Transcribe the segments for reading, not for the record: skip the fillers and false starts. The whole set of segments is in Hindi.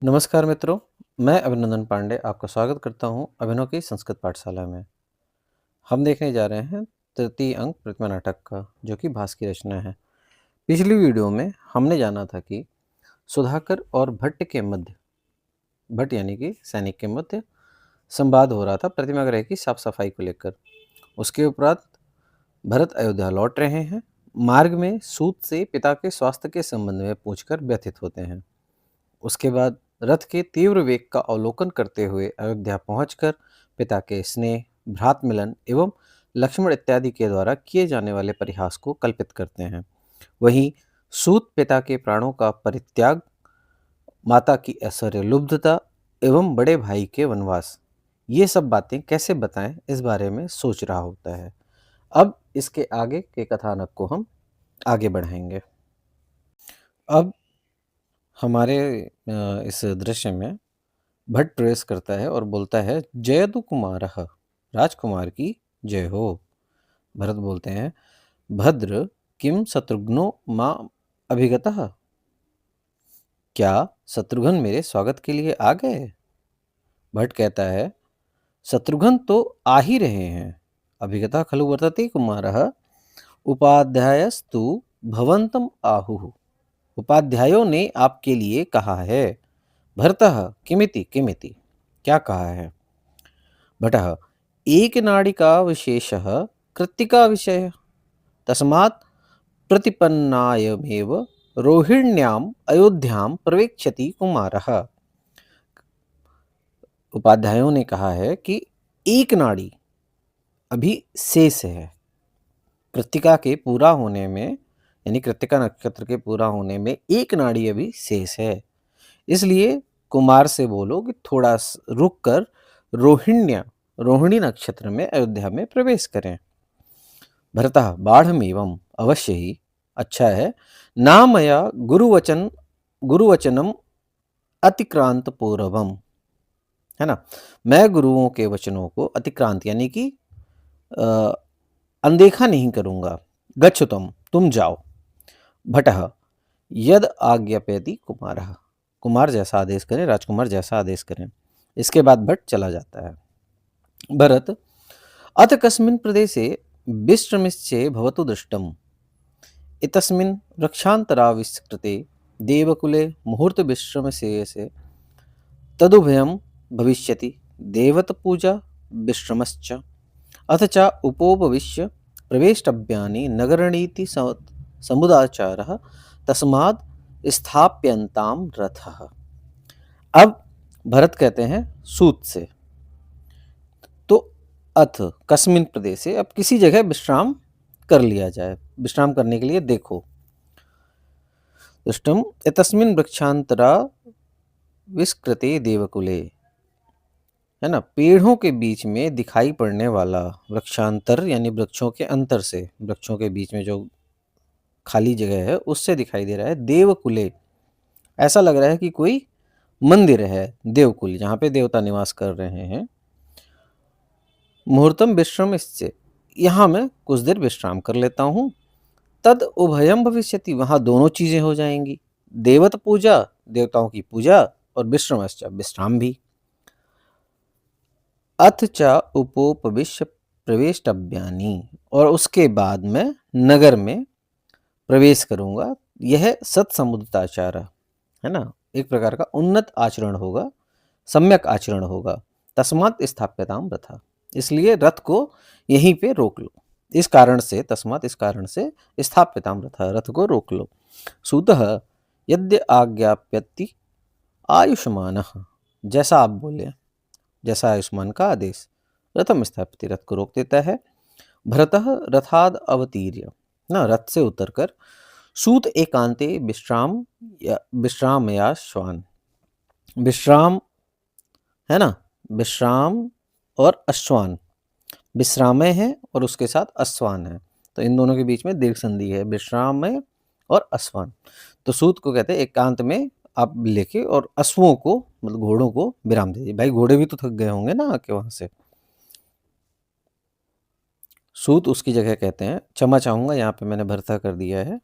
नमस्कार मित्रों, मैं अभिनंदन पांडे आपका स्वागत करता हूं अभिनव की संस्कृत पाठशाला में। हम देखने जा रहे हैं तृतीय अंक प्रतिमा नाटक का, जो कि भास की रचना है। पिछली वीडियो में हमने जाना था कि सुधाकर और भट्ट के मध्य, भट्ट यानी कि सैनिक के मध्य संवाद हो रहा था प्रतिमा गृह की साफ सफाई को लेकर। उसके उपरांत भरत अयोध्या लौट रहे हैं। मार्ग में सूत से पिता के स्वास्थ्य के संबंध में पूछकर व्यथित होते हैं। उसके बाद रथ के तीव्र वेग का अवलोकन करते हुए अयोध्या पहुंचकर पिता के स्नेह, भ्रात मिलन एवं लक्ष्मण इत्यादि के द्वारा किए जाने वाले परिहास को कल्पित करते हैं। वहीं सूत पिता के प्राणों का परित्याग, माता की ऐश्वर्य लुब्धता एवं बड़े भाई के वनवास, ये सब बातें कैसे बताएं, इस बारे में सोच रहा होता है। अब इसके आगे के कथानक को हम आगे बढ़ाएंगे। अब हमारे इस दृश्य में भट्ट प्रवेश करता है और बोलता है, जयतु कुमारः, राजकुमार की जय हो। भरत बोलते हैं, भद्र किम शत्रुघ्नो मां अभिगतः, क्या शत्रुघ्न मेरे स्वागत के लिए आ गए? भट्ट कहता है, शत्रुघ्न तो आ ही रहे हैं। अभिगतः खलु वर्तते कुमारः, उपाध्यायस्तु भवन्तम आहुः, उपाध्यायों ने आपके लिए कहा है। भरतः किमिति किमिति, क्या कहा है? भटः एक नाड़िका विशेषः कृत्तिका विषय, तस्मात् प्रतिपन्नायमेव रोहिण्याम् अयोध्यां प्रवेक्षति कुमारः। उपाध्यायों ने कहा है कि एक नाड़ी अभी शेष है। कृत्तिका के पूरा होने में, यानी कृत्तिका नक्षत्र के पूरा होने में एक नाड़ी अभी शेष है। इसलिए कुमार से बोलो कि थोड़ा रुक कर रोहिणी नक्षत्र में अयोध्या में प्रवेश करें। भरतः बाढ़मेवं, अवश्य ही, अच्छा है। ना मया गुरुवचनम अतिक्रांत पूर्वम, है ना। मैं गुरुओं के वचनों को अतिक्रांत यानी कि अनदेखा नहीं करूंगा। गच्छतुम, तुम जाओ। भटः यद आज्ञापयति कुमारः, कुमार जैसा आदेश करें, राजकुमार जैसा आदेश करें। इसके बाद भट्ट चला जाता है। भरत अथ कस्मिन् प्रदेशे विश्रमिष्ये भवतु दृष्टम्, इतस्मिन् वृक्षान्तराविष्कृते देवकुले मुहूर्तविश्रमशेषे तदुभयं भविष्यति देवतपूजा विश्रमश्च, अथ च उपोपविश्य प्रवेष्टव्यानि नगरणीति समुदाचारः, तस्माद् स्थाप्यन्तां रथः। अब भरत कहते हैं सूत से, तो अथ कस्मिन प्रदेश से, अब किसी जगह विश्राम कर लिया जाए। विश्राम करने के लिए देखो। दृष्टम एतस्मिन वृक्षांतरा विस्कृते देवकुले, है ना, पेड़ों के बीच में दिखाई पड़ने वाला वृक्षांतर यानी वृक्षों के अंतर से, वृक्षों के बीच में जो खाली जगह है उससे दिखाई दे रहा है देवकुले। ऐसा लग रहा है कि कोई मंदिर है, देवकुल, जहाँ पे देवता निवास कर रहे हैं। मुहूर्तम विश्रम, इससे यहाँ मैं कुछ देर विश्राम कर लेता हूँ। तद उभयम भविष्यति, वहाँ दोनों चीजें हो जाएंगी, देवत पूजा, देवताओं की पूजा, और विश्रमश्च, विश्राम भी। अथ च उपोपविश्य प्रवेष्टव्यानि, और उसके बाद मैं नगर में प्रवेश करूंगा। यह सत्समुदिताचार है ना, एक प्रकार का उन्नत आचरण होगा, सम्यक आचरण होगा। तस्मात् स्थाप्यताम रथा, इसलिए रथ को यहीं पे रोक लो। इस कारण से, तस्मात् इस कारण से, स्थाप्यताम रथा, रथ को रोक लो। सूतः यद्य आज्ञाप्यति आयुष्मानः, जैसा आप बोले, जैसा आयुष्मान का आदेश। रथम स्थाप्यति, रथ को रोक देता है। भरतः रथाद अवतीर्य, ना, रथ से उतरकर, सूत एकांते विश्रामयाश्वान, विश्राम, है ना, विश्राम और अश्वान, विश्रामय है और उसके साथ अश्वान है, तो इन दोनों के बीच में दीर्घ संधि है, विश्रामय और अश्वान। तो सूत को कहते हैं एकांत में आप लेके, और अश्वों को, मतलब घोड़ों को विराम दीजिए। भाई घोड़े भी तो थक गए होंगे ना आके वहां से। सूत उसकी जगह कहते हैं, क्षमा चाहूंगा, यहाँ पे मैंने भरता कर दिया है,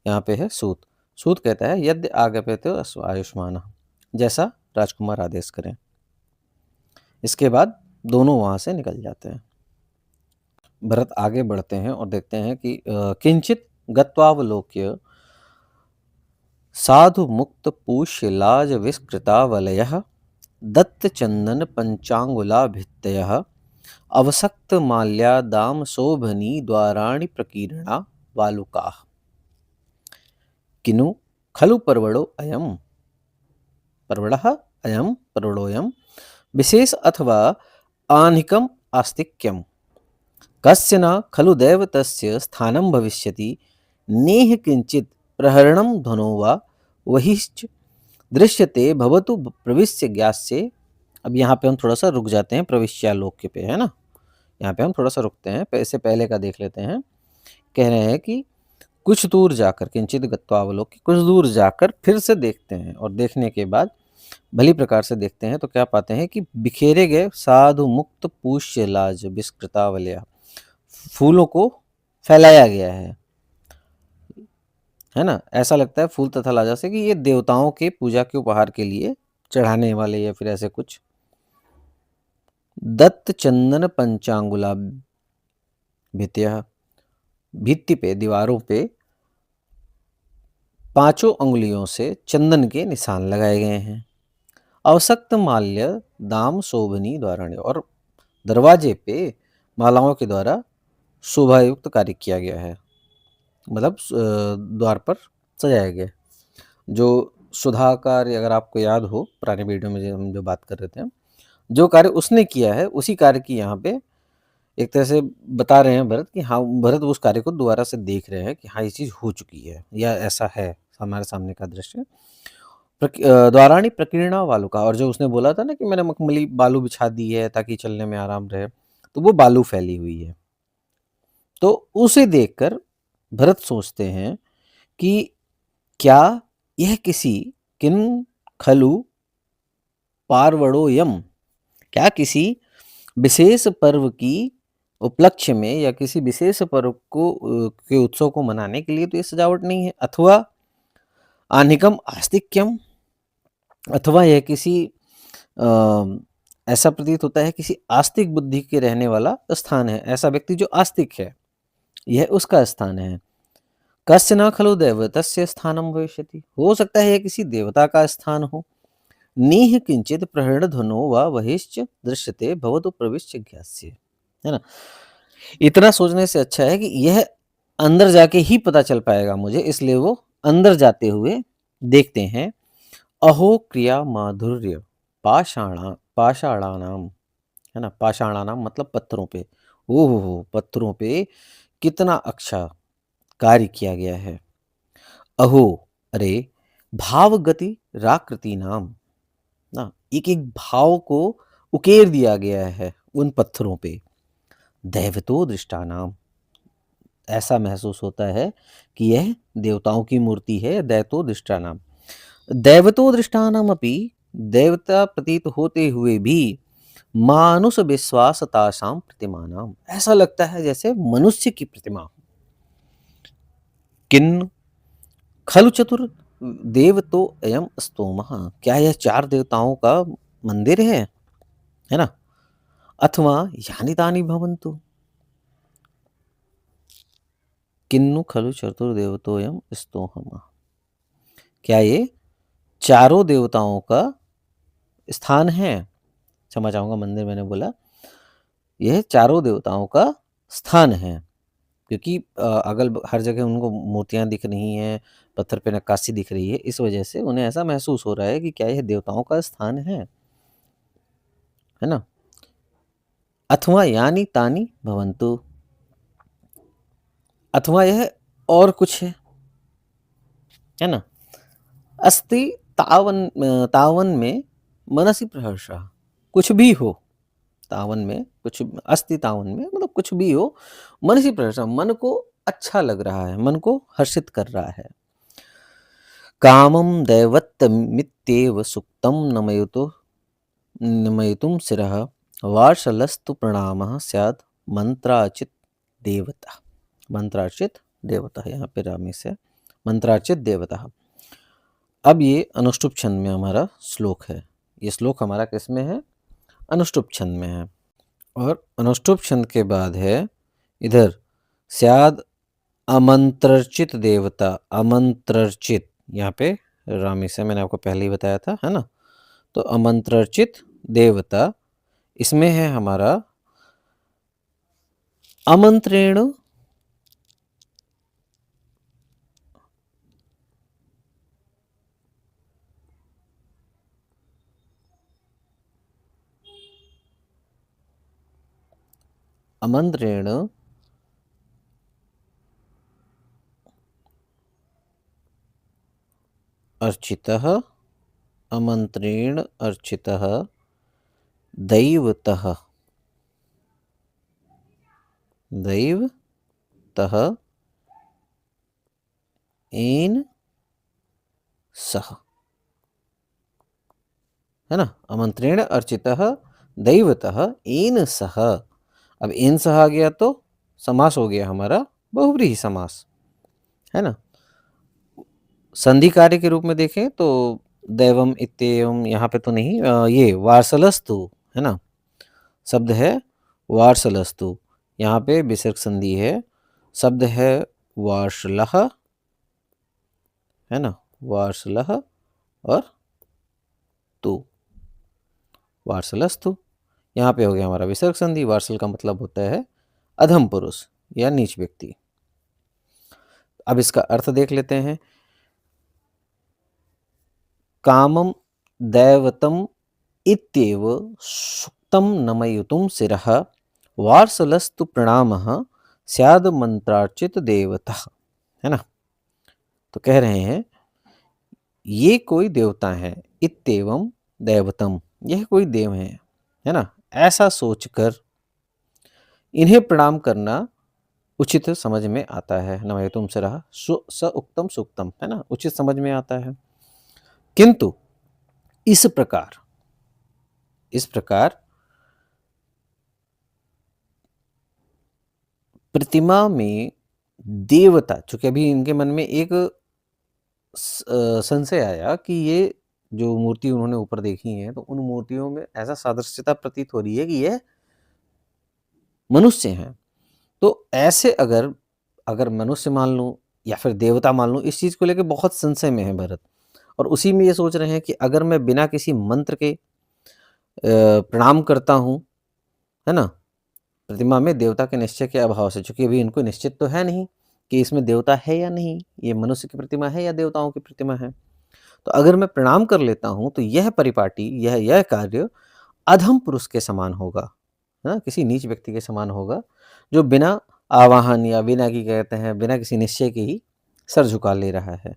यहाँ पे है सूत। सूत कहता है, यद्य आज्ञाप्यते आयुष्मान, जैसा राजकुमार आदेश करें। इसके बाद दोनों वहां से निकल जाते हैं। भरत आगे बढ़ते हैं और देखते हैं कि किंचित गत्वावलोक्य साधु मुक्त पूष्य लाज विस्कृतावलयः दत्त चंदन पंचांगुला भित्तयः अवसक्त माल्यादाम शोभनी द्वाराणि प्रकीर्णा वालुकाः किनु खलु पर्वणोऽयं विशेष अथवा आह्निकम् आस्तिक्यम् कस्य न खलु दैवतस्य स्थानं भविष्यति नेह किंचित प्रहरणं धनो वा वहिश्च दृश्यते भवतु प्रविश्य ज्ञास्य। अब यहाँ पे हम थोड़ा सा रुक जाते हैं प्रविश्यालोक्य पे, है ना। यहाँ पे हम थोड़ा सा रुकते हैं, इससे पहले का देख लेते हैं। कह रहे हैं कि कुछ दूर जाकर, किंचित गत्वावलोक्य, कुछ दूर जाकर फिर से देखते हैं, और देखने के बाद भली प्रकार से देखते हैं तो क्या पाते हैं कि बिखेरे गए साधु मुक्त पुष्य लाज विस्कृतावलया, फूलों को फैलाया गया है ना। ऐसा लगता है फूल तथा लाजा से कि ये देवताओं के पूजा के उपहार के लिए चढ़ाने वाले या फिर ऐसे कुछ। दत्त चंदन पंचांगुला भित्या, भित्ति पे, दीवारों पे 5 अंगुलियों से चंदन के निशान लगाए गए हैं। अवसक्त माल्य दाम शोभनी द्वाराणी, और दरवाजे पे मालाओं के द्वारा शोभायुक्त कार्य किया गया है, मतलब द्वार पर सजाया गया। जो सुधाकर, अगर आपको याद हो पुराने वीडियो में हम जो बात कर रहे थे, जो कार्य उसने किया है उसी कार्य की यहाँ पे एक तरह से बता रहे हैं भरत कि हाँ, भरत उस कार्य को दोबारा से देख रहे हैं कि हाँ, ये चीज हो चुकी है या ऐसा है हमारे सामने का दृश्य। द्वाराणी प्रकीर्णा वालू का, और जो उसने बोला था ना कि मैंने मखमली बालू बिछा दी है ताकि चलने में आराम रहे, तो वो बालू फैली हुई है। तो उसे देखकर भरत सोचते हैं कि क्या यह किसी किन खलु पार्वणोयम, क्या किसी विशेष पर्व की उपलक्ष्य में या किसी विशेष पर्व को के उत्सव को मनाने के लिए तो ये सजावट नहीं है, अथवा आनिकम आस्तिक्यम, अथवा यह किसी ऐसा प्रतीत होता है किसी आस्तिक बुद्धि के रहने वाला स्थान है, ऐसा व्यक्ति जो आस्तिक है यह उसका स्थान है। कस्य न खलु दैवतस्य स्थानम भविष्यति, हो सकता है यह किसी देवता का स्थान हो। नीह किंचित प्रहरण ध्वनो व वहिश्च दृश्यते भवतु प्रविश्य ज्ञास्य, है ना। इतना सोचने से अच्छा है कि यह अंदर जाके ही पता चल पाएगा मुझे, इसलिए वो अंदर जाते हुए देखते हैं। अहो क्रिया माधुर्य पाषाणानाम, है ना। पाषाणानाम मतलब पत्थरों पे, ओहो पत्थरों पे कितना अच्छा कार्य किया गया है। अहो, अरे, भाव गति राकृति नाम ना, एक एक भाव को उकेर दिया गया है उन पत्थरों पे। दैवतो दृष्टानाम, ऐसा महसूस होता है कि यह देवताओं की मूर्ति है। दैवतो दृष्टानाम, दैवतो दृष्टानाम अपि, देवता प्रतीत होते हुए भी मानुष विश्वास तासाम प्रतिमानाम, ऐसा लगता है जैसे मनुष्य की प्रतिमा। किन खलु चतुर देवतो अयम स्तोमः, क्या यह 4 देवताओं का मंदिर है ना। अथवा यानि तानि भवन्तु, किन्नु खलु चतुर्देवतोयम स्तोमः, क्या ये चारों देवताओं का स्थान है। क्षमा चाहूंगा, मंदिर मैंने बोला, यह चारों देवताओं का स्थान है, क्योंकि अगल हर जगह उनको मूर्तियां दिख रही हैं, पत्थर पे नक्काशी दिख रही है, इस वजह से उन्हें ऐसा महसूस हो रहा है कि क्या यह देवताओं का स्थान है ना। अथवा यानी तानी भवन्तु, अथवा यह और कुछ है ना। अस्ति तावन में मनसी प्रहर्ष, कुछ भी हो, तावन में कुछ, अस्ति तावन में मतलब कुछ भी हो, मनसी प्रहर्ष, मन को अच्छा लग रहा है, मन को हर्षित कर रहा है। कामम दैवत्तमित्येव सुक्तम नमयितुम शिरः वार्षलस्तु प्रणामः स्यात् मंत्राचित देवता, मंत्रार्चित देवता, यहाँ पे रामेश है, मंत्रार्चित देवता। अब ये अनुष्टुप छंद में हमारा श्लोक है। ये श्लोक हमारा किस में है? अनुष्टुप छंद में है। और अनुष्टुप छंद के बाद है इधर स्याद अमंत्रचित देवता। अमंत्रचित, यहाँ पे रामी से मैंने आपको पहले ही बताया था, है ना? तो अमंत्रचित देवता, इसमें है हमारा आमंत्रेण आमंत्रेण अर्चितः, आमंत्रेण अर्चितः दैवतः, दैवतः येन सह, है ना? आमंत्रेण अर्चितः दैवतः येन सह। अब येन सह आ गया तो समास हो गया हमारा बहुव्रीहि समास, है ना? संधि कार्य के रूप में देखें तो दैवम इत्येवम, यहाँ पे तो नहीं, ये वार्सलस्तु, है ना? शब्द है वार्सलस्तु, यहाँ पे विसर्ग संधि है। शब्द है वार्षलः, है ना? वार्षलः और तु, वार्सलस्तु। यहाँ पे हो गया हमारा विसर्ग संधि। वार्सल का मतलब होता है अधम पुरुष या नीच व्यक्ति। अब इसका अर्थ देख लेते हैं। कामम दैवतम इत्येव सुक्तम नमयितुं शिरः वार्सलस्तु प्रणामः स्याद मंत्रार्चित देवता, है ना? तो कह रहे हैं ये कोई देवता है, इत्येवम दैवतम, यह कोई देव है ना? ऐसा सोचकर इन्हें प्रणाम करना उचित समझ में आता है। नमयितुं शिरः स उक्तम सुक्तम, है ना? उचित समझ में आता है। किंतु इस प्रकार प्रतिमा में देवता, चूंकि अभी इनके मन में एक संशय आया कि ये जो मूर्ति उन्होंने ऊपर देखी है तो उन मूर्तियों में ऐसा सादृश्यता प्रतीत हो रही है कि यह मनुष्य हैं। तो ऐसे अगर मनुष्य मान लूं या फिर देवता मान लूं, इस चीज को लेकर बहुत संशय में है भरत। और उसी में ये सोच रहे हैं कि अगर मैं बिना किसी मंत्र के प्रणाम करता हूं, है ना, प्रतिमा में देवता के निश्चय के अभाव से, चूंकि अभी इनको निश्चित तो है नहीं कि इसमें देवता है या नहीं, ये मनुष्य की प्रतिमा है या देवताओं की प्रतिमा है, तो अगर मैं प्रणाम कर लेता हूं तो यह परिपाटी, यह कार्य अधम पुरुष के समान होगा, है ना, किसी नीच व्यक्ति के समान होगा, जो बिना आवाहन या बिना की कहते हैं बिना किसी निश्चय के ही सर झुका ले रहा है।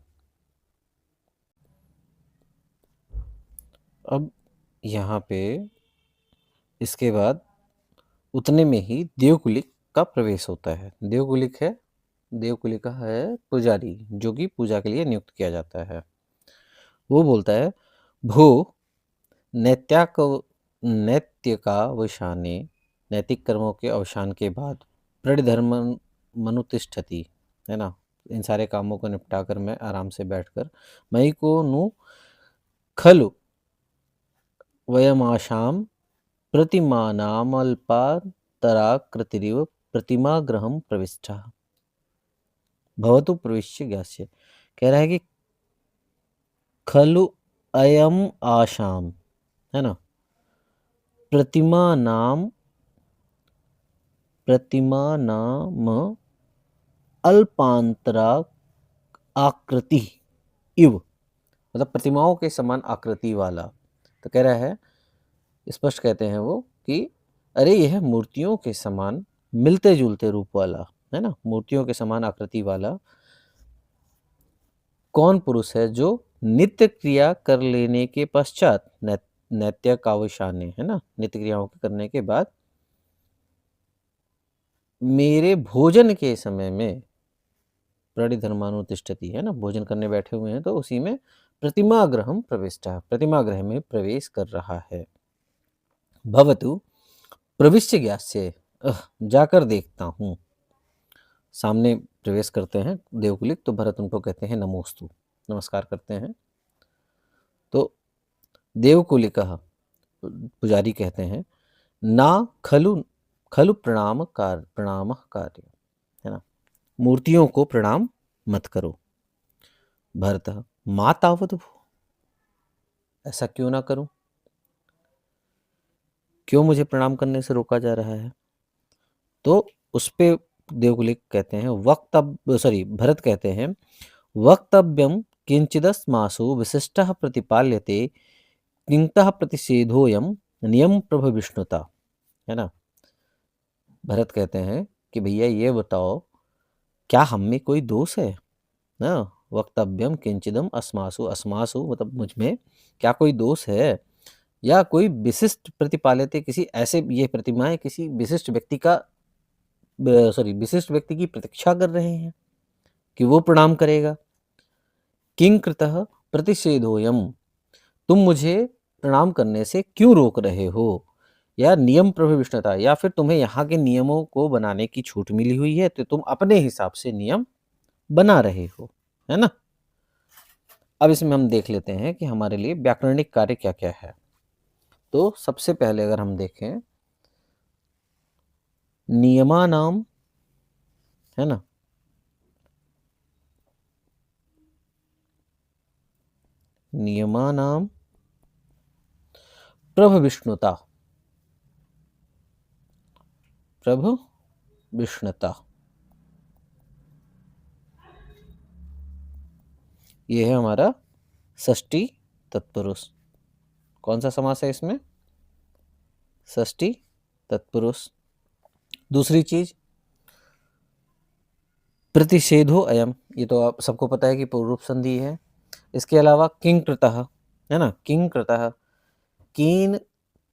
अब यहाँ पे इसके बाद उतने में ही देवकुलिक का प्रवेश होता है। देवकुलिक है पुजारी, जो कि पूजा के लिए नियुक्त किया जाता है। वो बोलता है भो नैत्य का अवसाने, नैतिक कर्मों के अवसान के बाद प्रणिधर्म मनुतिष्ठति, है ना, इन सारे कामों को निपटा कर मैं आराम से बैठकर मई को नु खलु वयमाशाम प्रतिमानामल्पातराकृतिरिव प्रतिमाग्रहं प्रविष्टः भवतु प्रविश्य ज्ञास्य। कह रहा है कि खलु अयम आशाम, है ना, प्रतिमा नाम अल्पांतरा आकृति इव, मतलब प्रतिमाओं के समान आकृति वाला। तो कह रहा है, स्पष्ट कहते हैं वो कि अरे यह मूर्तियों के समान मिलते जुलते रूप वाला, है ना, मूर्तियों के समान आकृति वाला कौन पुरुष है जो नित्य क्रिया कर लेने के पश्चात, नैत्य कावशाने, है ना, नित्य क्रियाओं के करने के बाद मेरे भोजन के समय में प्रणिधर्मानुतिष्ठति, है ना, भोजन करने बैठे हुए हैं तो उसी में प्रतिमाग्रहं प्रविष्टः, प्रतिमाग्रह में प्रवेश कर रहा है। भवतु प्रविश्य ज्ञास्य, जाकर देखता हूं। सामने प्रवेश करते हैं देवकुलिक, तो भरत उनको कहते हैं नमोस्तु, नमस्कार करते हैं। तो देवकुलिकः पुजारी कहते हैं, ना खलु खलु प्रणामः कार्य, है ना, मूर्तियों को प्रणाम मत करो। भरतः मा तावद भो, ऐसा क्यों ना करूं, क्यों मुझे प्रणाम करने से रोका जा रहा है। तो उस पे देवकुलिक कहते हैं भरत कहते हैं, वक्तव्यम किंचिदस्मासु विशिष्टः प्रतिपाल्यते किंतः प्रतिषेधोयम नियम प्रभ विष्णुता, है ना। भरत कहते हैं कि भैया ये बताओ, क्या हम में कोई दोष है ना। वक्तव्यम किंचिदम अस्मासु, अस्मासु मतलब मुझ में क्या कोई दोष है, या कोई विशिष्ट प्रतिपाल्यते, किसी ऐसे ये प्रतिमाएं किसी विशिष्ट व्यक्ति का विशिष्ट व्यक्ति की प्रतीक्षा कर रहे हैं कि वो प्रणाम करेगा। किंग कृतः प्रतिषेधोयम, तुम मुझे प्रणाम करने से क्यों रोक रहे हो, या नियम प्रविष्टता, या फिर तुम्हें यहाँ के नियमों को बनाने की छूट मिली हुई है तो तुम अपने हिसाब से नियम बना रहे हो, है ना। अब इसमें हम देख लेते हैं कि हमारे लिए व्याकरणिक कार्य क्या क्या है। तो सबसे पहले अगर हम देखें नियमानाम, है ना, नियमानाम प्रभ विष्णुता, प्रभ विष्णुता, ये है हमारा षष्ठी तत्पुरुष। कौन सा समास है इसमें, षष्ठी तत्पुरुष। दूसरी चीज प्रतिषेधो अयम, ये तो आप सबको पता है कि पूर्वरूप संधि है। इसके अलावा किंग कृतः, है ना, किंग कृतः, कीन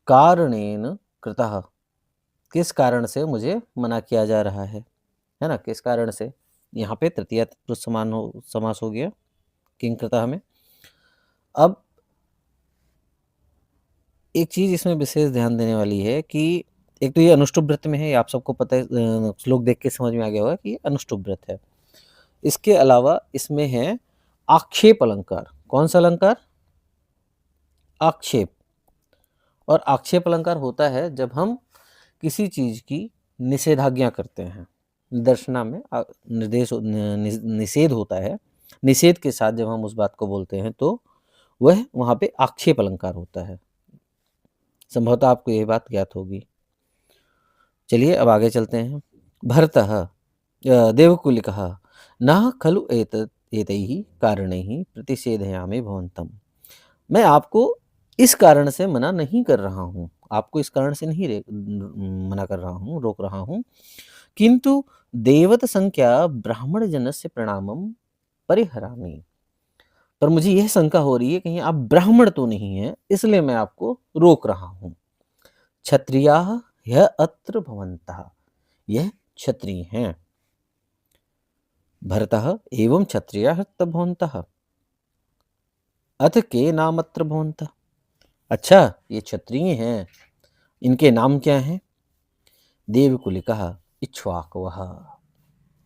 कारणेन कृतः, किस कारण से मुझे मना किया जा रहा है ना, किस कारण से। यहाँ पे तृतीय तत्पुरुष समास हो गया किंग कृतः में। अब एक चीज इसमें विशेष ध्यान देने वाली है कि एक तो ये अनुष्टुप व्रत में है, ये आप सबको पता है, श्लोक देख के समझ में आ गया होगा कि ये अनुष्टुप व्रत है। इसके अलावा इसमें है आक्षेप अलंकार। कौन सा अलंकार, आक्षेप। और आक्षेप अलंकार होता है जब हम किसी चीज की निषेधाज्ञा करते हैं, दर्शना में निषेध होता है, निषेध के साथ जब हम उस बात को बोलते हैं तो वह वहां पे आक्षेप अलंकार होता है। संभवतः आपको यह बात ज्ञात होगी। चलिए अब आगे चलते हैं। भरतः देवकुलिकः न खलु एतैः कारणैः प्रतिषेधयामि भवन्तम्, मैं आपको इस कारण से मना नहीं कर रहा हूँ, आपको इस कारण से नहीं मना कर रहा हूँ, रोक रहा हूँ, किंतु देवत संख्या ब्राह्मण जनस्य प्रणामम परिहरामि, पर मुझे यह शंका हो रही है कहीं आप ब्राह्मण तो नहीं है, इसलिए मैं आपको रोक रहा हूँ। क्षत्रियाः यह अत्र भवन्तः, यह क्षत्रिय हैं। भरतः एवं क्षत्रियाः तब भवन्तः, अथ के नाम अत्र भवन्तः, अच्छा ये क्षत्रिय हैं, इनके नाम क्या हैं। देवकुलिकः इक्ष्वाकवः,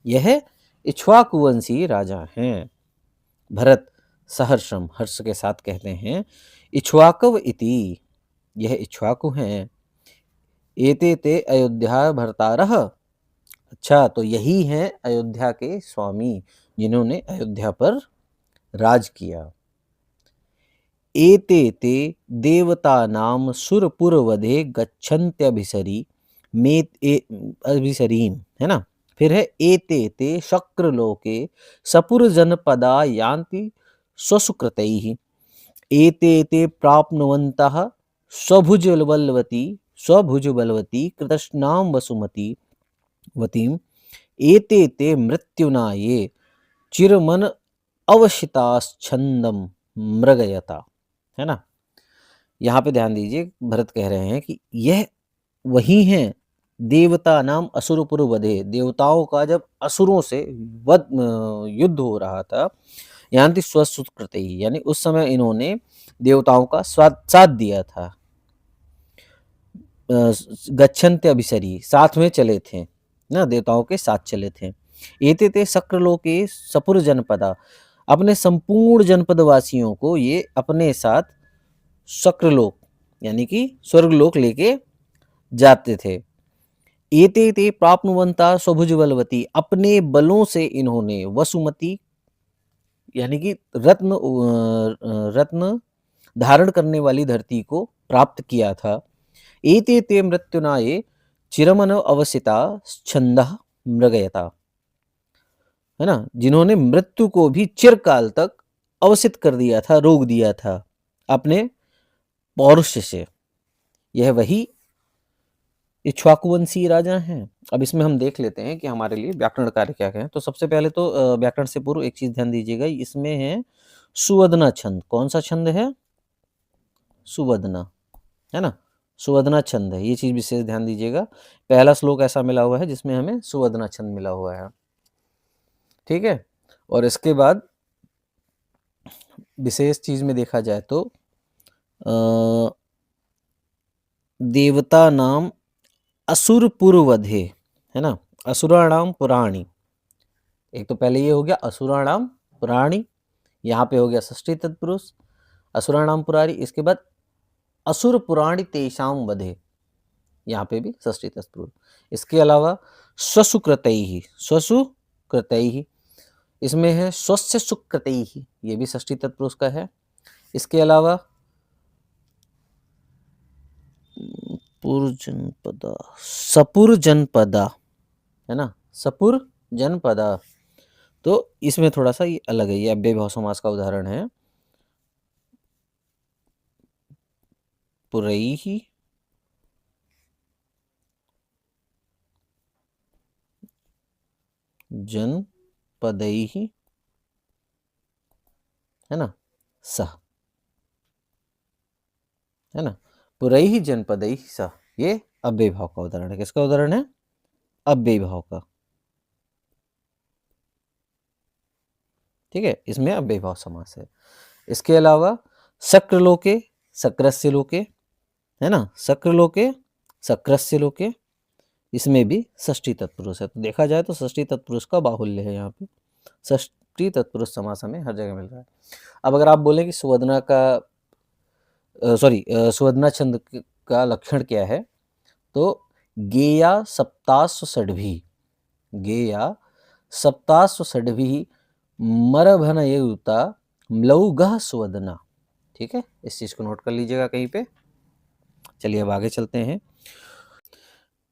यह इक्ष्वाकुवंशी राजा हैं। भरत सहर्षम, हर्ष के साथ कहते हैं, इक्ष्वाकव इति, यह इक्ष्वाकु हैं। एते ते अयोध्या भर्तारः, अच्छा तो यही हैं अयोध्या के स्वामी जिन्होंने अयोध्या पर राज किया। एते ते देवतानां सुरपुरवधे गच्छन्त्यभिसरी अभिसरीम, है ना। फिर है एते ते शक्रलोके सपुरजनपदा यान्ति स्वसुकृतैः, एते ते प्राप्नुवन्तः स्वभुजबलवती कृतस्नां वसुमती वतीम, एते ते मृत्युना ये चिरमन अवशिताश्छन्दम मृगयता, है ना। यहाँ पे ध्यान दीजिए, भरत कह रहे हैं कि यह वही हैं देवता नाम असुरपुर वधे, देवताओं का जब असुरों से युद्ध हो रहा था, यानी स्वसुकृत ही, यानी उस समय इन्होंने देवताओं का साथ दिया था। गच्छन्ते अभिसरी, साथ में चले थे ना, देवताओं के साथ चले थे। एते ते शक्रलोके सपुर जनपदा, अपने संपूर्ण जनपदवासियों को ये अपने साथ शक्रलोक यानी कि स्वर्गलोक लेके जाते थे। एते ते प्राप्नुवंता स्वभुज बलवती, अपने बलों से इन्होंने वसुमती यानी कि रत्न धारण करने वाली धरती को प्राप्त किया था। एते ते मृत्युनाये चिरमन अवसिता छंदः मृगयता, है ना, जिन्होंने मृत्यु को भी चिरकाल तक अवसित कर दिया था, रोक दिया था अपने पौरुष से। यह वही इक्ष्वाकुवंशी राजा हैं। अब इसमें हम देख लेते हैं कि हमारे लिए व्याकरण कार्य क्या क्या है। तो सबसे पहले तो व्याकरण से पूर्व एक चीज ध्यान दीजिएगा, इसमें है सुवदना छंद। कौन सा छंद है? सुवदना, है ना, सुवदना छंद है। ये चीज विशेष ध्यान दीजिएगा। पहला श्लोक ऐसा मिला हुआ है जिसमें हमें सुवदना छंद मिला हुआ है, ठीक है। और इसके बाद विशेष चीज में देखा जाए तो देवता नाम असुर पुरवधे, है ना, असुराणाम पुराणी। एक तो पहले ये हो गया असुराणाम पुराणी, यहाँ पे हो गया षष्ठी तत्पुरुष असुराणाम पुरारी। इसके बाद असुर पुराणी तेषाम वधे, यहाँ पे भी षष्ठी तत्पुरुष। इसके अलावा स्वसुकृतैहि, स्वसुकृतैहि, इसमें है स्वस्य सुकृतैहि, ये भी षष्ठी तत्पुरुष का है। इसके अलावा पुरजनपदा, सपुर जनपदा, है ना, सपुर जनपदा। तो इसमें थोड़ा सा ये अलग है, ये अव्यय भाव समास का उदाहरण है। पुरैहि जनपदैहि, है ना, सह, है ना, पुरैहि जनपदैहि सह, ये अव्यय भाव का उदाहरण है। किसका उदाहरण है? अव्यय भाव का, ठीक है, इसमें अव्यय भाव समास है। इसके अलावा शक्रलोके, शक्रस्य लोके, है ना, शक्रलोके, शक्रस्य लोके, इसमें भी षष्ठी तत्पुरुष है। तो देखा जाए तो षष्ठी तत्पुरुष का बाहुल्य है यहाँ पे, षष्ठी तत्पुरुष समास हमें हर जगह मिल रहा है। अब अगर आप बोलें कि सुवदना का सुवदना छंद का लक्षण क्या है, तो गेया सप्तास्व षड्भी, गेया सप्तास्व षड्भी मरभनयुता म्लौगः सुवदना, ठीक है, इस चीज को नोट कर लीजिएगा कहीं पे। चलिए अब आगे चलते हैं।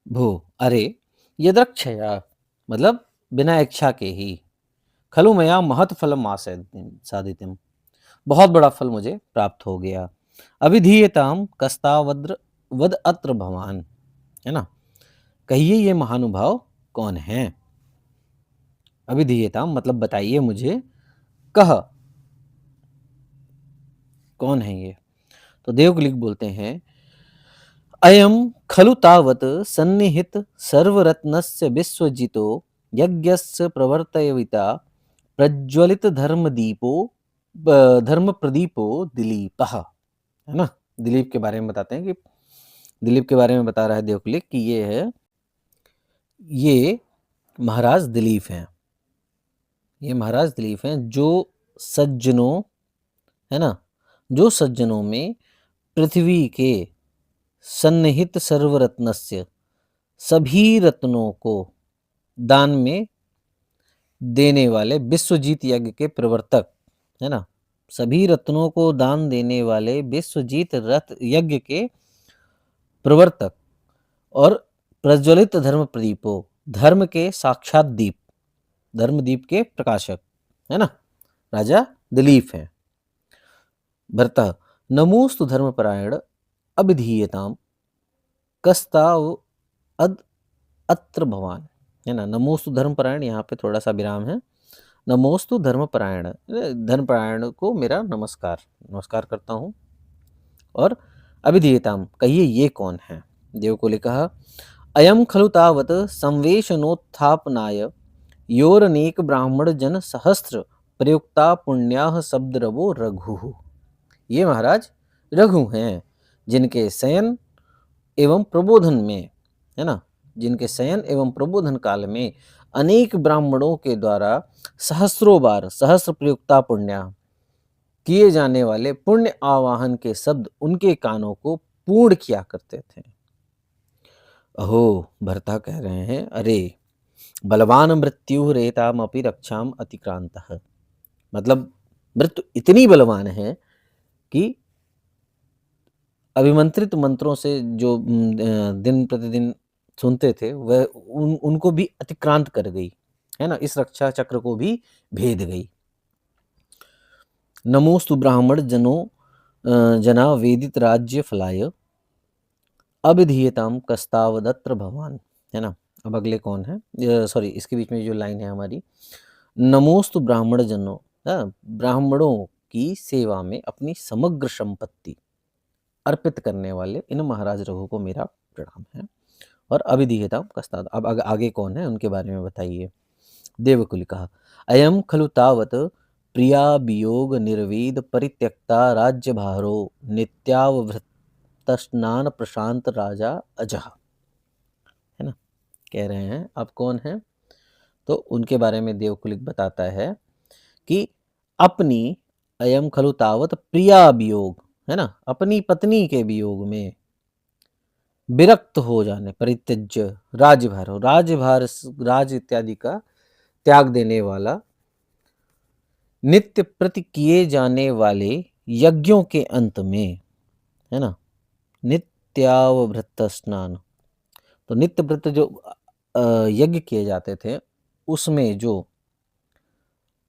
भू, अरे, यदक्षया, मतलब बिना इच्छा के ही, खलु मया महत फलम साधितम, बहुत बड़ा फल मुझे प्राप्त हो गया। अभिधीयताम कस्तावद्र वद अत्र भवान, है ना, कहिए ये महानुभाव कौन है? अभिधीयताम मतलब बताइए मुझे, कह, कौन है ये? तो देवकुलिक बोलते हैं, अयम खलु तावत सन्निहित सर्वरत्नस्य विश्वजितो यज्ञस्य प्रवर्तयविता प्रज्वलित धर्म प्रदीपो दिलीपः, है ना। दिलीप के बारे में बताते हैं कि दिलीप के बारे में बता रहा है देवकुलिक कि ये महाराज दिलीप हैं, ये महाराज दिलीप हैं जो सज्जनों, है ना, जो सज्जनों में पृथ्वी के सन्निहित सर्वरत्नस्य, सभी रत्नों को दान में देने वाले विश्वजीत यज्ञ के प्रवर्तक, है ना, सभी रत्नों को दान देने वाले विश्वजीत रथ यज्ञ के प्रवर्तक और प्रज्वलित धर्म प्रदीपो, धर्म के साक्षात दीप, धर्मदीप के प्रकाशक, है ना, राजा दिलीप हैं। भरतः नमोस्तु धर्मपरायण अभिधीयताम कस्ताव अद अत्र भवान, है ना, नमोस्तु धर्मपरायण, यहाँ पे थोड़ा सा विराम है। नमोस्तु धर्मपरायण, धर्मपरायण को मेरा नमस्कार, नमस्कार करता हूँ। और अभिधीयताम, कहिए ये कौन है? देवकुले कहा, अयम खलु तावत संवेशनोत्थापनाय योरनेक ब्राह्मण जन सहस्त्र प्रयुक्ता पुण्याः शब्दरवो रघु, ये महाराज रघु हैं जिनके शयन एवं प्रबोधन में, है ना, जिनके शयन एवं प्रबोधन काल में अनेक ब्राह्मणों के द्वारा सहस्रों बार सहस्र प्रयुक्ता पुण्या किए जाने वाले पुण्य आवाहन के शब्द उनके कानों को पूर्ण किया करते थे। अहो, भर्ता कह रहे हैं, अरे बलवान मृत्यु रेताम अपि रक्षाम अतिक्रांतः। मतलब मृत्यु इतनी बलवान है कि अभिमंत्रित मंत्रों से जो दिन प्रतिदिन सुनते थे वह उनको भी अतिक्रांत कर गई, है ना, इस रक्षा चक्र को भी भेद गई। नमोस्तु ब्राह्मण जना वेदित राज्य फलाय अभिधीयताम कस्तावदत्र भगवान, है ना। अब अगले कौन है, सॉरी इसके बीच में जो लाइन है हमारी, नमोस्तु ब्राह्मण जनों, ब्राह्मणों की सेवा में अपनी समग्र संपत्ति अर्पित करने वाले इन महाराज रघु को मेरा प्रणाम है। और अभिधीयताम कस्ताद, अब आगे कौन है उनके बारे में बताइए। देवकुल कहा, अयम खलु तावत प्रिया वियोग निर्वेद परित्यक्ता राज्य भारो नित्यावभृत स्नान प्रशांत राजा अजह, है ना। कह रहे हैं अब कौन है, तो उनके बारे में देवकुलिक बताता है कि अपनी अयम खलु तावत प्रिया वियोग, है ना, अपनी पत्नी के वियोग में विरक्त हो जाने, परित्यज्य राजभार, राज इत्यादि का त्याग देने वाला, नित्य प्रति किए जाने वाले यज्ञों के अंत में, है ना, नित्यावभृत स्नान, तो नित्य व्रत जो यज्ञ किए जाते थे उसमें जो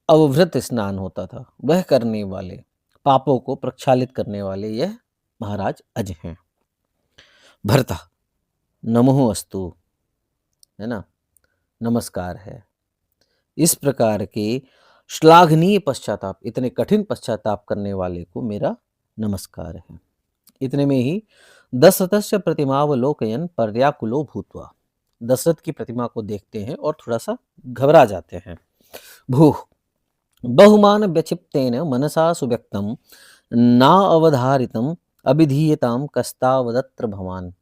अवभृत स्नान होता था वह करने वाले, पापों को प्रक्षालित करने वाले यह महाराज अज हैं। भरता, नमो अस्तु, है ना, नमस्कार है। इस प्रकार के श्लाघनीय पश्चाताप, इतने कठिन पश्चाताप करने वाले को मेरा नमस्कार है। इतने में ही दशरथस्य प्रतिमावलोकयन पर्याकुलो भूत्वा, दशरथ की प्रतिमा को देखते हैं और थोड़ा सा घबरा जाते हैं। भूः बहुमान व्यक्षिप्तेन मनसा सुव्यक्तम ना अवधारितम अभिधीयताम कस्तावदत्र भवान,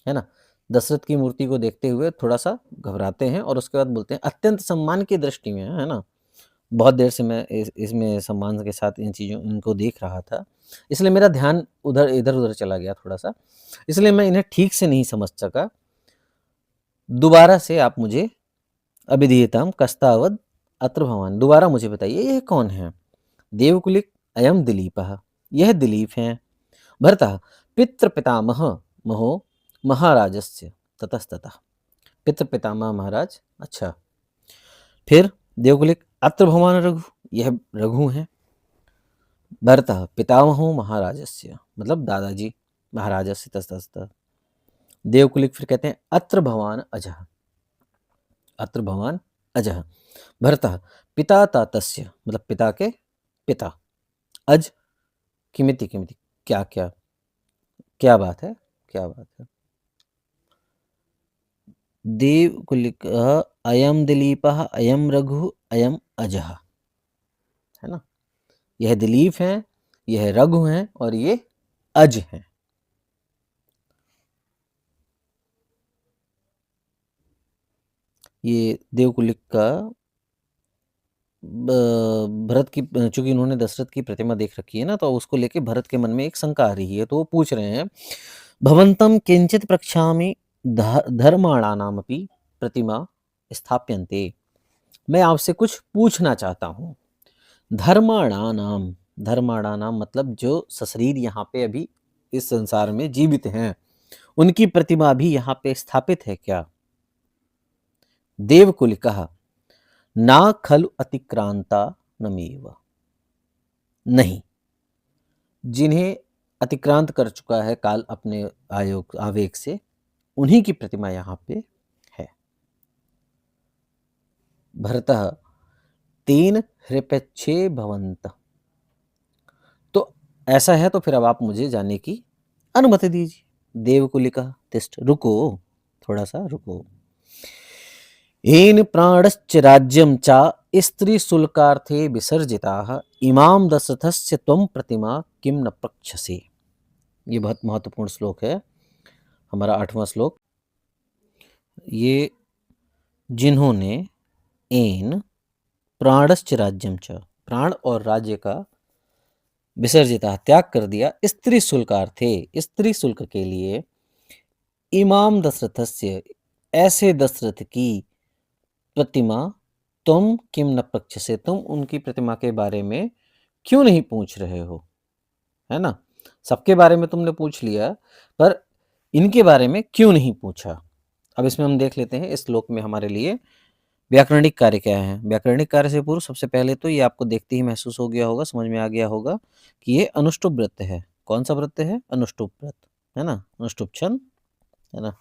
है ना। दशरथ की मूर्ति को देखते हुए थोड़ा सा घबराते हैं और उसके बाद बोलते हैं अत्यंत सम्मान की दृष्टि में, है ना, बहुत देर से मैं इसमें सम्मान के साथ इनको देख रहा था, इसलिए मेरा ध्यान इधर उधर चला गया थोड़ा सा, इसलिए मैं इन्हें ठीक से नहीं समझ सका। दोबारा से आप मुझे अभिधीयताम कस्तावद अत्र भवान, दोबारा मुझे बताइए यह कौन है। देवकुलिक, अयम दिलीपः, यह दिलीप हैं। भरतः पितृ पितामह महो महाराजस्य ततस्ततः, पितृ पितामह महाराज, अच्छा। फिर देवकुलिक, अत्र भवान रघु, यह रघु हैं। भरतः पितामहो महाराजस्य, मतलब दादाजी महाराजस्य ततस्ततः। देवकुलिक फिर कहते हैं अत्र भवान अजः, अत्र भवान अजः। भरतः पिता तातस्य, मतलब पिता के पिता, अज किमिति किमिति, क्या क्या क्या बात है, क्या बात है। देवकुलिक, अयम दिलीपः अयम रघु अयम अजः, है ना, यह दिलीप हैं, यह रघु हैं और ये अज हैं। ये देवकुलिक का भरत की, चूंकि उन्होंने दशरथ की प्रतिमा देख रखी है ना, तो उसको लेके भरत के मन में एक शंका आ रही है, तो वो पूछ रहे हैं भवंतम किंचित प्रक्षामि धर्माणानामपि प्रतिमा स्थाप्यन्ते, मैं आपसे कुछ पूछना चाहता हूँ। धर्माणानाम, धर्माणानाम मतलब जो सशरीर यहाँ पे अभी इस संसार में जीवित हैं, उनकी प्रतिमा भी यहाँ पे स्थापित है क्या। देवकुल कहा, ना खलु अतिक्रांता नमेव, नहीं, जिन्हें अतिक्रांत कर चुका है काल अपने आवेग से, उन्हीं की प्रतिमा यहाँ पे है। भरतः तेन हृपच्छे भवंत, तो ऐसा है तो फिर अब आप मुझे जाने की अनुमति दीजिए। देवकुलिका तिष्ठ, रुको, थोड़ा सा रुको। येन प्राणश्च राज्यं च स्त्री शुल्कार्थे विसर्जिताः इमाम दशरथस्य त्वं प्रतिमा किम न प्रक्षसे। ये बहुत महत्वपूर्ण श्लोक है, हमारा 8वां श्लोक। ये जिन्होंने एन प्राणश्च राज्यम च, प्राण और राज्य का विसर्जिता त्याग कर दिया, स्त्री शुल्कार्थे, स्त्री शुल्क के लिए, इमाम दशरथस्य, ऐसे दशरथ की प्रतिमा, तुम किम न पक्षसे, तुम उनकी प्रतिमा के बारे में क्यों नहीं पूछ रहे हो, है ना। सबके बारे में तुमने पूछ लिया, पर इनके बारे में क्यों नहीं पूछा। अब इसमें हम देख लेते हैं इस श्लोक में हमारे लिए व्याकरणिक कार्य क्या है। व्याकरणिक कार्य से पूर्व सबसे पहले तो ये आपको देखते ही महसूस हो गया होगा, समझ में आ गया होगा कि ये अनुष्टुप वृत्त है। कौन सा वृत्त है? अनुष्टुप वृत्त, है ना, अनुष्टुप छंद, है ना।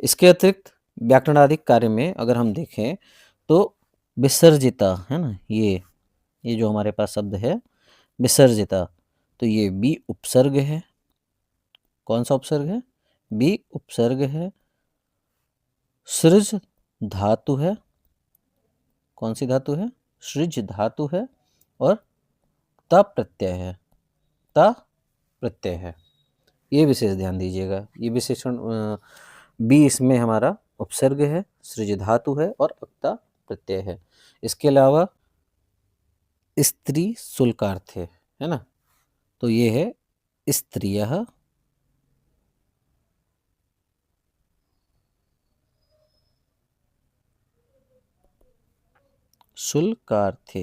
इसके अतिरिक्त व्याकरणाधिक कार्य में अगर हम देखें तो विसर्जिता, है ना, ये जो हमारे पास शब्द है विसर्जिता, तो ये बी उपसर्ग है। कौन सा उपसर्ग है? बी उपसर्ग है। सृज धातु है। कौन सी धातु है? सृज धातु है। और त प्रत्यय है, त प्रत्यय है। ये विशेष ध्यान दीजिएगा। ये विशेषण बी इसमें हमारा उपसर्ग है, सृज धातु है और अक्ता प्रत्यय है। इसके अलावा स्त्री शुल्कार्थ है ना, तो ये है स्त्रियः शुल्कार्थे,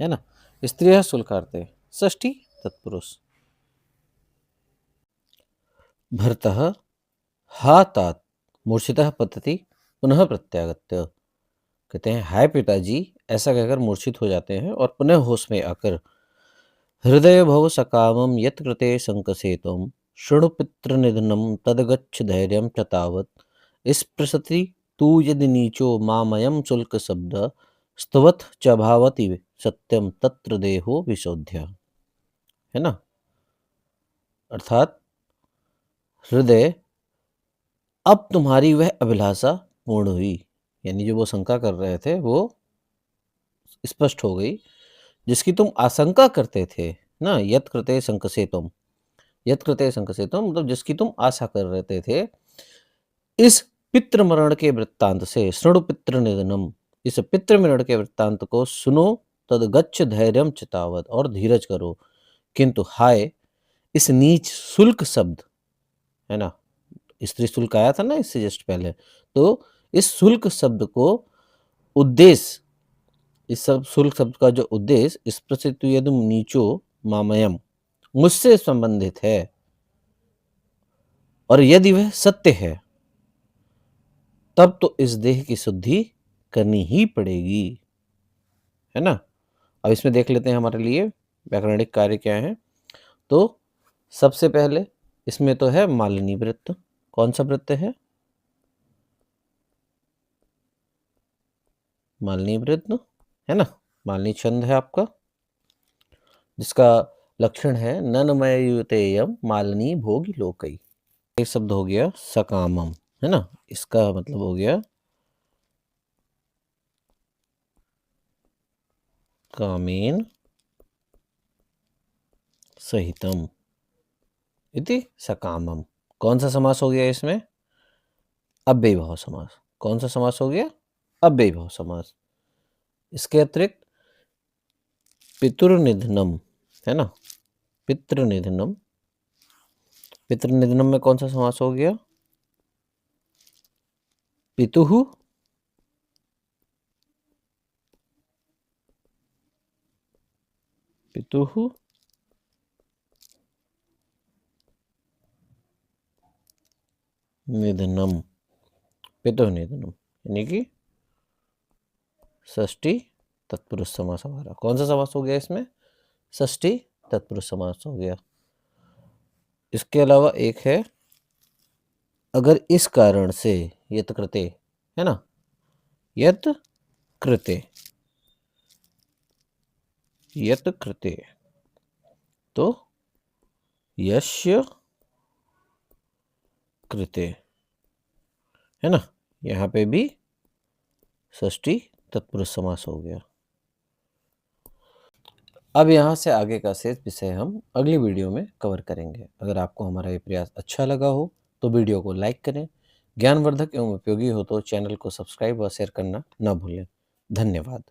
है ना, स्त्रियः शुल्कार्थे, षष्ठी तत्पुरुष। भर्तः हा तात मूर्छितः पतति पुनः प्रत्यागत्य, कहते हैं हाय पिताजी, ऐसा कहकर मूर्छित हो जाते हैं और पुनः होश में आकर हृदय भव सकामं यत् कृते संकसेतुम शृणु पितृनिधनम तदगच्छ धैर्यं च तावत् स्पृशति तू यदि नीचो मामयं शुल्क शब्द स्तवत् च भावति सत्यम तत्र देहो विशोध्य, है ना। अर्थात हृदय, अब तुम्हारी वह अभिलाषा पूर्ण हुई, यानी जो वो शंका कर रहे थे वो स्पष्ट हो गई, जिसकी तुम आशंका करते थे ना। यत् कृते संकसेतुम, यत् कृते संकसेतुम मतलब जिसकी तुम आशा कर रहे थे। इस पितृ मरण के वृत्तांत से, शृणु पितृ निधनम, इस पितृ मरण के वृत्तांत को सुनो, तद गच्छ धैर्यम चितावत, और धीरज करो। किंतु हाय, इस नीच शुल्क शब्द, है ना, स्त्री शुल्क आया था ना इससे जस्ट पहले, तो इस शुल्क शब्द को उद्देश्य, इस सब शुल्क शब्द का जो उद्देश्य, इस प्रसिद्ध यदुम नीचो मामयम, मुझसे संबंधित है, और यदि वह सत्य है तब तो इस देह की शुद्धि करनी ही पड़ेगी, है ना। अब इसमें देख लेते हैं हमारे लिए व्याकरणिक कार्य क्या है। तो सबसे पहले इसमें तो है मालिनी वृत्त। कौन सा वृत्त है? मालिनी वृत्त, है ना, मालिनी छंद है आपका, जिसका लक्षण है ननमयुतेयम मालिनी भोगी लोकई। एक शब्द हो गया सकामम, है ना, इसका मतलब हो गया कामेन सहितम इति सकामम। कौन सा समास हो गया इसमें? अव्ययीभाव समास। कौन सा समास हो गया? अव्ययीभाव समास। इसके अतिरिक्त पितृनिधनम, है ना, पितृनिधनम, पितृनिधनम में कौन सा समास हो गया? पितुः पितुः निधनम, पितुः निधनम, यानी कि षष्ठी तत्पुरुष समास हमारा। कौन सा समास हो गया इसमें? षष्ठी तत्पुरुष समास हो गया। इसके अलावा एक है, अगर इस कारण से यत कृते, है ना, यत कृते, यत कृते, तो यस्य कृते, है ना, यहाँ पे भी षष्ठी तत्पुरुष समास हो गया। अब यहाँ से आगे का शेष विषय हम अगली वीडियो में कवर करेंगे। अगर आपको हमारा ये प्रयास अच्छा लगा हो तो वीडियो को लाइक करें, ज्ञानवर्धक एवं उपयोगी हो तो चैनल को सब्सक्राइब व शेयर करना न भूलें। धन्यवाद।